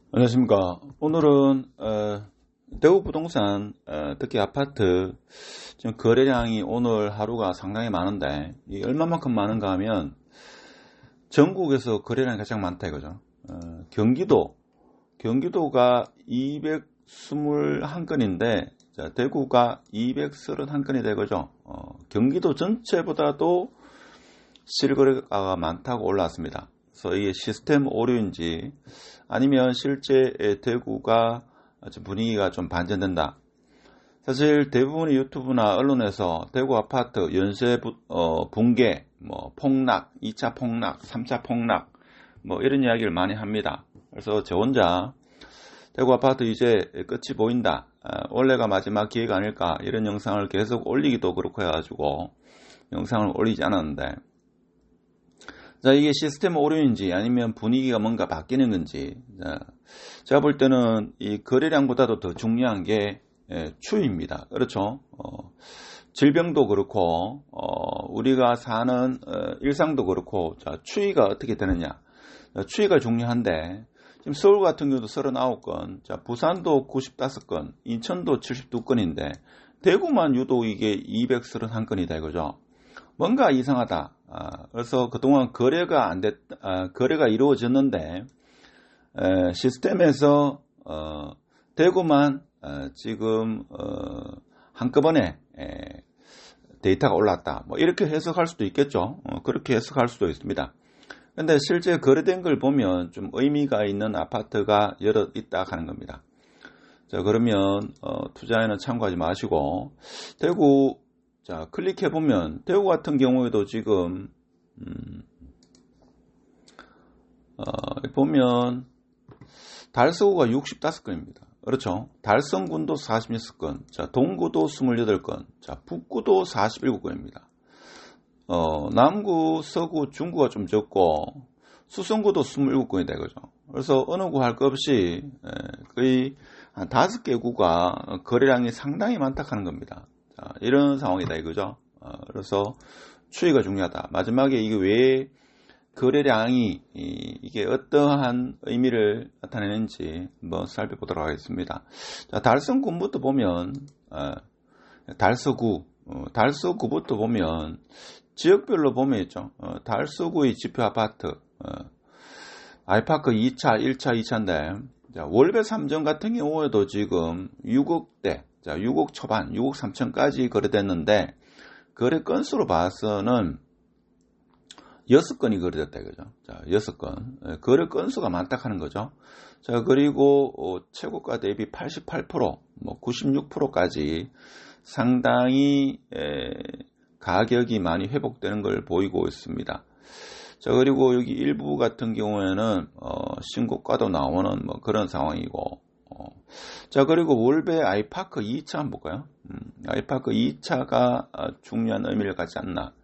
안녕하십니까. 오늘은 대구 부동산 특히 아파트 지금 거래량이 오늘 하루가 상당히 많은데 이 얼마만큼 많은가 하면 전국에서 거래량이 가장 많다 이거죠. 경기도가 221건인데 대구가 231건이 되거죠. 경기도 전체보다도 실거래가가 많다고 올라왔습니다. 그래서 이게 시스템 오류인지 아니면 실제 대구가 분위기가 좀 반전된다. 사실 대부분의 유튜브나 언론에서 대구 아파트 연쇄 붕괴, 폭락, 2차 폭락, 3차 폭락 이런 이야기를 많이 합니다. 그래서 저 혼자 대구 아파트 이제 끝이 보인다. 올해가 마지막 기회가 아닐까 이런 영상을 계속 올리기도 그렇고 해가지고 영상을 올리지 않았는데 자, 이게 시스템 오류인지 아니면 분위기가 뭔가 바뀌는 건지 제가 볼 때는 이 거래량보다도 더 중요한 게 추위입니다. 그렇죠? 질병도 그렇고 우리가 사는 일상도 그렇고 자, 추위가 어떻게 되느냐 추위가 중요한데 지금 서울 같은 경우도 39건 자, 부산도 95건 인천도 72건인데 대구만 유독 이게 231건이다 이거죠. 뭔가 이상하다. 그래서 그동안 거래가 거래가 이루어졌는데 시스템에서 대구만 지금 한꺼번에 데이터가 올랐다. 이렇게 해석할 수도 있겠죠. 그렇게 해석할 수도 있습니다. 근데 실제 거래된 걸 보면 좀 의미가 있는 아파트가 여러 있다 하는 겁니다. 자, 그러면 투자에는 참고하지 마시고 대구 자, 클릭해보면, 대구 같은 경우에도 지금, 보면, 달서구가 65건입니다. 그렇죠. 달성군도 46건, 자, 동구도 28건, 자, 북구도 47건입니다. 남구, 서구, 중구가 좀 적고, 수성구도 27건이다, 이거죠. 그래서 어느 구 할 것 없이, 거의 한 5개 구가 거래량이 상당히 많다 하는 겁니다. 자, 이런 상황이다 이거죠. 그래서 추이가 중요하다. 마지막에 이게 왜 거래량이 이게 어떠한 의미를 나타내는지 한번 살펴보도록 하겠습니다. 자, 달성군부터 보면 달서구부터 보면 지역별로 보면 있죠. 달서구의 지표 아파트 아이파크 2차, 1차, 2차인데 자, 월배 3점 같은 경우에도 지금 6억대 자, 6억 초반, 6억 3천까지 거래됐는데 거래 건수로 봐서는 6건이 거래됐다 이거죠. 자, 6건. 거래 건수가 많다 하는 거죠. 자, 그리고 최고가 대비 88%, 96%까지 상당히 가격이 많이 회복되는 걸 보이고 있습니다. 자, 그리고 여기 일부 같은 경우에는 신고가도 나오는 그런 상황이고 자, 그리고 월배 아이파크 2차 한번 볼까요? 아이파크 2차가 중요한 의미를 갖지 않나.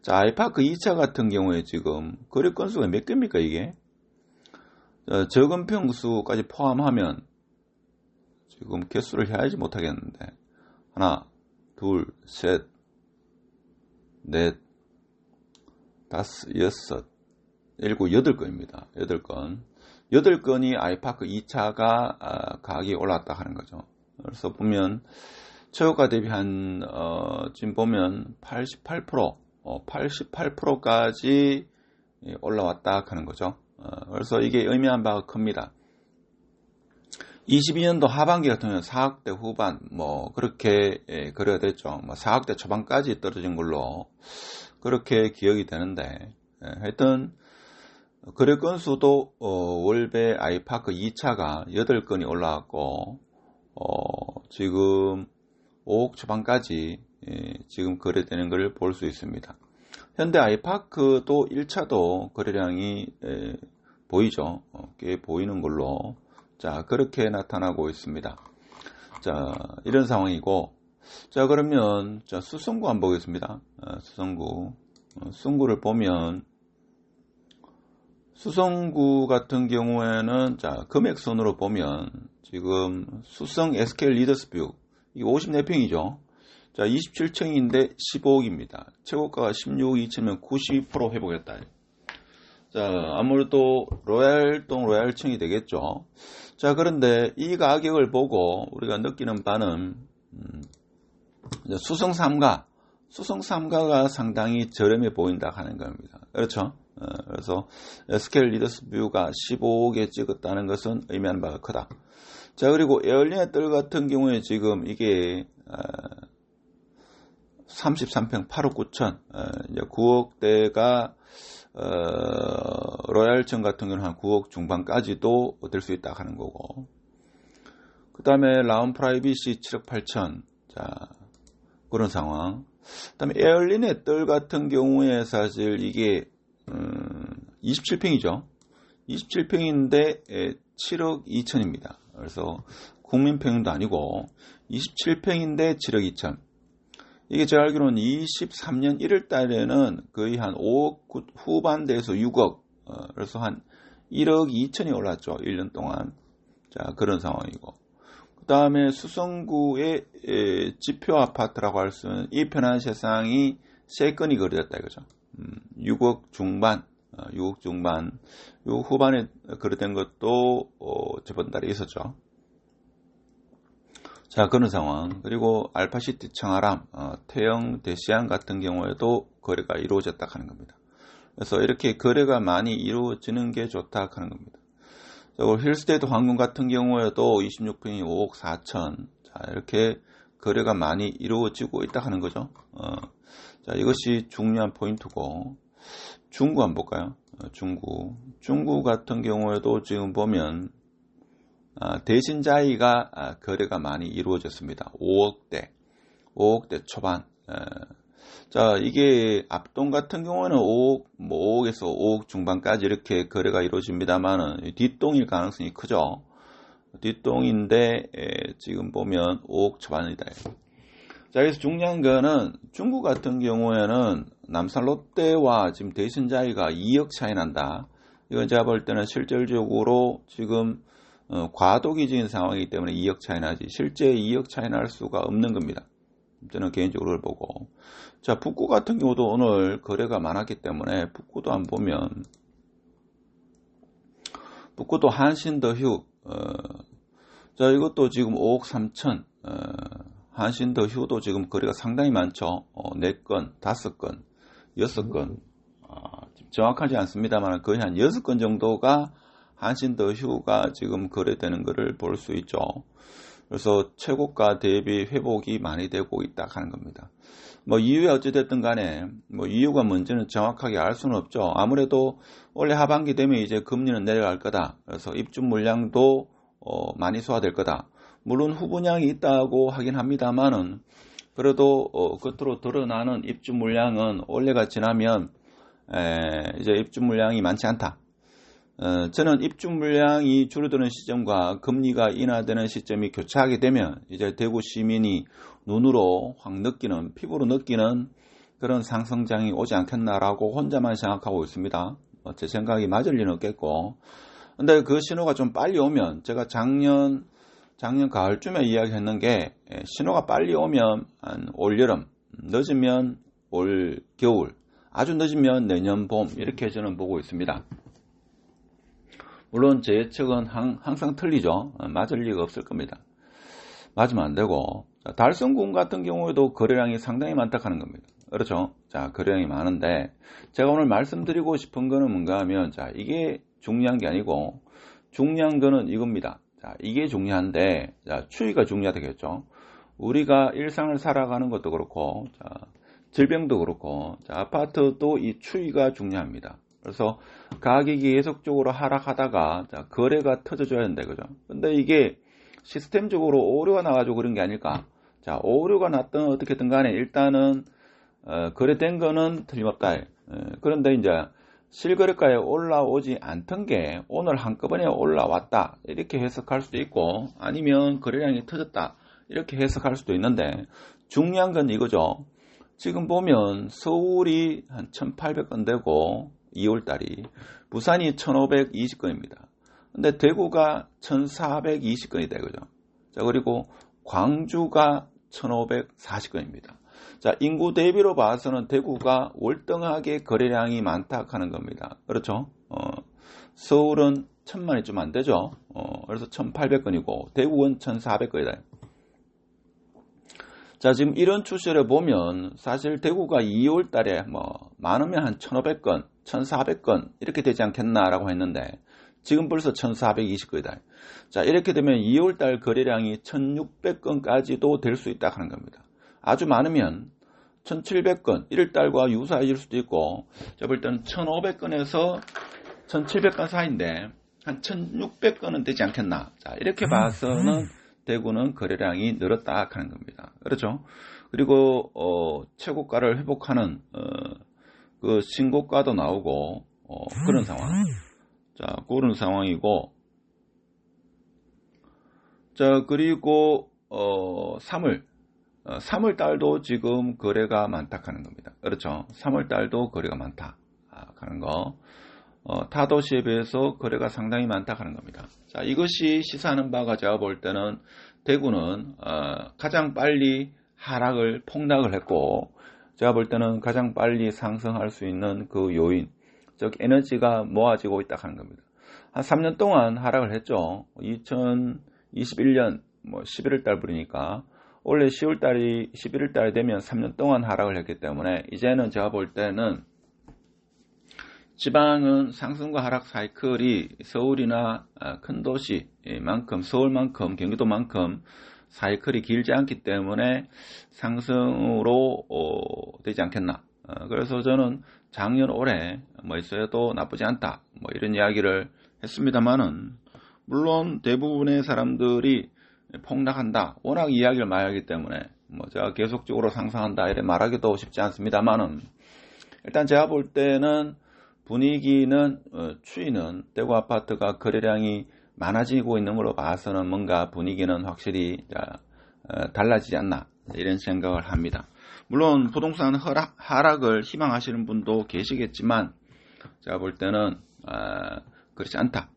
자, 아이파크 2차 같은 경우에 지금 거래 건수가 몇 개입니까, 이게? 적은 평수까지 포함하면 지금 개수를 해야지 못하겠는데. 하나, 둘, 셋, 넷, 다섯, 여섯, 일곱, 8건입니다. 8건. 8건이 아이파크 2차가 가격이 올랐다 하는 거죠. 그래서 보면 최고가 대비 지금 보면 88%까지 올라왔다 하는 거죠. 그래서 이게 의미한 바가 큽니다. 22년도 하반기 같은 경우는 4억대 후반 그렇게 거래가 됐죠. 4억대 초반까지 떨어진 걸로 그렇게 기억이 되는데 하여튼 거래 건수도 월배 아이파크 2차가 8건이 올라왔고 지금 5억 초반까지 지금 거래되는 것을 볼 수 있습니다. 현대 아이파크도 1차도 거래량이 보이죠. 꽤 보이는 걸로 자 그렇게 나타나고 있습니다. 자 이런 상황이고 자 그러면 자 수성구 한번 보겠습니다. 수성구를 보면 수성구 같은 경우에는 자 금액선으로 보면 지금 수성 SK 리더스뷰 이게 54평이죠. 자 27층인데 15억입니다. 최고가가 16억 2천이면 92% 회복했다. 자, 아무래도 로얄동 로얄층이 되겠죠. 자, 그런데 이 가격을 보고 우리가 느끼는 바는 수성 3가가 상당히 저렴해 보인다 하는 겁니다. 그렇죠? 그래서 SK 리더스 뷰가 15개 찍었다는 것은 의미하는 바가 크다. 자, 그리고 에얼린의 뜰 같은 경우에 지금 이게 33평 8억 9천, 9억대가 로얄층 같은 경우는 한 9억 중반까지도 될 수 있다 하는 거고, 그 다음에 라운 프라이빗이 7억 8천, 자, 그런 상황. 그 다음에 에얼린의 뜰 같은 경우에 사실 이게 27평이죠. 27평인데 7억 2천입니다. 그래서 국민평도 아니고 27평인데 7억 2천. 이게 제가 알기로는 23년 1월 달에는 거의 한 5억 후반대에서 6억, 그래서 한 1억 2천이 올랐죠. 1년 동안. 자, 그런 상황이고. 그 다음에 수성구의 지표 아파트라고 할 수 있는 이 편한 세상이 3건이 거래됐다 이거죠. 6억 중반, 6억 중반. 요 후반에 거래된 것도 저번 달에 있었죠. 자, 그런 상황. 그리고 알파시티 청아람, 태영 대시안 같은 경우에도 거래가 이루어졌다 하는 겁니다. 그래서 이렇게 거래가 많이 이루어지는 게 좋다 하는 겁니다. 힐스테이트 황금 같은 경우에도 26평이 5억 4천. 자, 이렇게 거래가 많이 이루어지고 있다 하는 거죠. 자, 이것이 중요한 포인트고, 중구 한번 볼까요? 중구 같은 경우에도 지금 보면 대신자이가 거래가 많이 이루어졌습니다. 5억대 초반. 자, 이게 앞동 같은 경우는 5억에서 5억 중반까지 이렇게 거래가 이루어집니다만은 뒷동일 가능성이 크죠. 뒷동인데 지금 보면 5억 초반이다. 자, 그래서 중요한 거는 중구 같은 경우에는 남산 롯데와 지금 대신자이가 2억 차이 난다. 이건 제가 볼 때는 실질적으로 지금 과도기적인 상황이기 때문에 2억 차이 나지 실제 2억 차이 날 수가 없는 겁니다. 저는 개인적으로 그걸 보고. 자, 북구 같은 경우도 오늘 거래가 많았기 때문에 북구도 한번 보면 북구도 한신더휴, 자, 이것도 지금 5억 3천, 한신더휴도 지금 거래가 상당히 많죠. 4건, 5건, 6건, 정확하지 않습니다만 거의 한 6건 정도가 한신더휴가 지금 거래되는 것을 볼 수 있죠. 그래서 최고가 대비 회복이 많이 되고 있다 하는 겁니다. 뭐 이유가 어찌됐든 간에 뭐 이유가 뭔지는 정확하게 알 수는 없죠. 아무래도 올해 하반기 되면 이제 금리는 내려갈 거다. 그래서 입주 물량도 많이 소화될 거다. 물론 후분양이 있다고 하긴 합니다만은 그래도 겉으로 드러나는 입주 물량은 올해가 지나면 이제 입주 물량이 많지 않다. 저는 입주 물량이 줄어드는 시점과 금리가 인하되는 시점이 교차하게 되면 이제 대구 시민이 눈으로 확 느끼는, 피부로 느끼는 그런 상승장이 오지 않겠나라고 혼자만 생각하고 있습니다. 제 생각이 맞을 리는 없겠고, 근데 그 신호가 좀 빨리 오면, 제가 작년 가을쯤에 이야기했는 게 신호가 빨리 오면 한 올여름, 늦으면 올 겨울, 아주 늦으면 내년 봄, 이렇게 저는 보고 있습니다. 물론 제 예측은 항상 틀리죠. 맞을 리가 없을 겁니다. 맞으면 안 되고, 달성군 같은 경우에도 거래량이 상당히 많다 하는 겁니다. 그렇죠? 자, 거래량이 많은데 제가 오늘 말씀드리고 싶은 거는 뭔가 하면, 자, 이게 중요한 게 아니고 중요한 거는 이겁니다. 자, 이게 중요한데, 자, 추이가 중요하겠죠. 우리가 일상을 살아가는 것도 그렇고, 자, 질병도 그렇고, 자, 아파트도 이 추이가 중요합니다. 그래서 가격이 계속적으로 하락하다가, 자, 거래가 터져줘야 한다, 그죠? 근데 이게 시스템적으로 오류가 나가지고 그런 게 아닐까? 자, 오류가 났든 어떻게든 간에 일단은 거래된 거는 틀림없다. 그런데 이제 실거래가에 올라오지 않던 게 오늘 한꺼번에 올라왔다, 이렇게 해석할 수도 있고, 아니면 거래량이 터졌다, 이렇게 해석할 수도 있는데, 중요한 건 이거죠. 지금 보면 서울이 한 1800건 되고 2월달이, 부산이 1520건입니다. 근데 대구가 1420건이다 이거죠. 자, 그리고 광주가 1540건입니다. 자, 인구 대비로 봐서는 대구가 월등하게 거래량이 많다 하는 겁니다. 그렇죠? 서울은 1000만이 좀 안 되죠. 그래서 1800건이고 대구는 1400건이다. 자, 지금 이런 추세를 보면 사실 대구가 2월 달에 많으면 한 1500건, 1400건 이렇게 되지 않겠나라고 했는데 지금 벌써 1420건이다. 자, 이렇게 되면 2월 달 거래량이 1600건까지도 될 수 있다 하는 겁니다. 아주 많으면 1700건, 1월 달과 유사해질 수도 있고, 제가 볼 때는 1500건에서 1700건 사이인데 한 1600건은 되지 않겠나. 자, 이렇게 봐서는 대구는 거래량이 늘었다 하는 겁니다. 그렇죠? 그리고 최고가를 회복하는 그 신고가도 나오고 그런 상황. 자, 그런 상황이고, 자, 그리고 3월 달도 지금 거래가 많다 하는 겁니다. 그렇죠? 3월 달도 거래가 많다 하는 거. 타 도시에 비해서 거래가 상당히 많다 하는 겁니다. 자, 이것이 시사하는 바가 제가 볼 때는 대구는 가장 빨리 하락을 폭락을 했고, 제가 볼 때는 가장 빨리 상승할 수 있는 그 요인, 즉 에너지가 모아지고 있다 하는 겁니다. 한 3년 동안 하락을 했죠. 2021년 11월 달부터니까 원래 10월 달이 11월 달이 되면 3년 동안 하락을 했기 때문에 이제는 제가 볼 때는 지방은 상승과 하락 사이클이 서울이나 큰 도시만큼, 서울만큼, 경기도만큼 사이클이 길지 않기 때문에 상승으로 되지 않겠나. 그래서 저는 작년 올해 있어도 나쁘지 않다 이런 이야기를 했습니다만은, 물론 대부분의 사람들이 폭락한다, 워낙 이야기를 많이 하기 때문에 제가 계속적으로 상승한다 이렇게 말하기도 쉽지 않습니다만은, 일단 제가 볼 때는 분위기는 추이는 대구 아파트가 거래량이 많아지고 있는 걸로 봐서는 뭔가 분위기는 확실히 달라지지 않나 이런 생각을 합니다. 물론 부동산 하락을 희망하시는 분도 계시겠지만 제가 볼 때는 그렇지 않다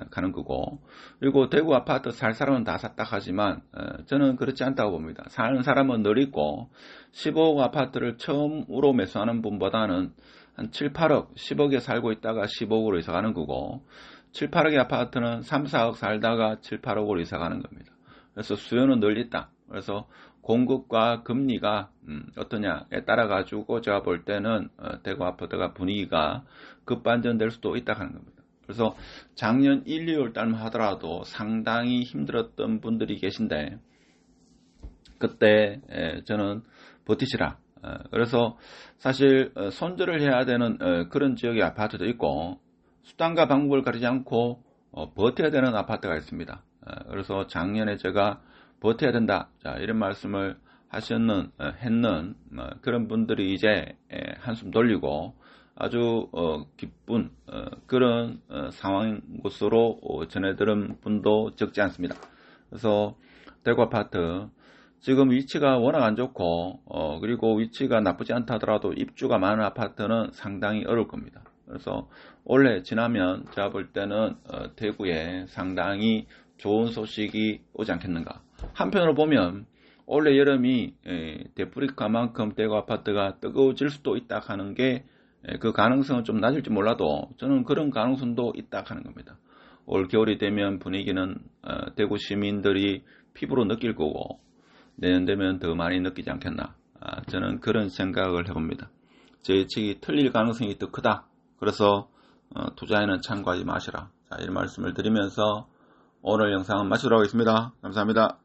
가는 거고, 그리고 대구 아파트 살 사람은 다 샀다 하지만 저는 그렇지 않다고 봅니다. 사는 사람은 늘 있고 15억 아파트를 처음으로 매수하는 분보다는 한 7, 8억, 10억에 살고 있다가 15억으로 이사 가는 거고, 7, 8억의 아파트는 3, 4억 살다가 7, 8억으로 이사 가는 겁니다. 그래서 수요는 늘 있다. 그래서 공급과 금리가 어떠냐에 따라 가지고 제가 볼 때는 대구 아파트가 분위기가 급반전될 수도 있다 하는 겁니다. 그래서 작년 1, 2월 달만 하더라도 상당히 힘들었던 분들이 계신데 그때 저는 버티시라. 그래서 사실 손절을 해야 되는 그런 지역의 아파트도 있고 수단과 방법을 가리지 않고 버텨야 되는 아파트가 있습니다. 그래서 작년에 제가 버텨야 된다, 자, 이런 말씀을 했는 그런 분들이 이제 한숨 돌리고 아주 기쁜 그런 상황인 것으로 전해들은 분도 적지 않습니다. 그래서 대구 아파트 지금 위치가 워낙 안 좋고 그리고 위치가 나쁘지 않다 하더라도 입주가 많은 아파트는 상당히 어려울 겁니다. 그래서 올해 지나면 제가 볼 때는 대구에 상당히 좋은 소식이 오지 않겠는가. 한편으로 보면 올해 여름이 데프리카만큼 대구 아파트가 뜨거워질 수도 있다 하는 게 그 가능성은 좀 낮을지 몰라도 저는 그런 가능성도 있다 하는 겁니다. 올 겨울이 되면 분위기는 대구 시민들이 피부로 느낄 거고 내년 되면 더 많이 느끼지 않겠나. 저는 그런 생각을 해봅니다. 제 예측이 틀릴 가능성이 더 크다. 그래서 투자에는 참고하지 마시라. 자, 이런 말씀을 드리면서 오늘 영상은 마치도록 하겠습니다. 감사합니다.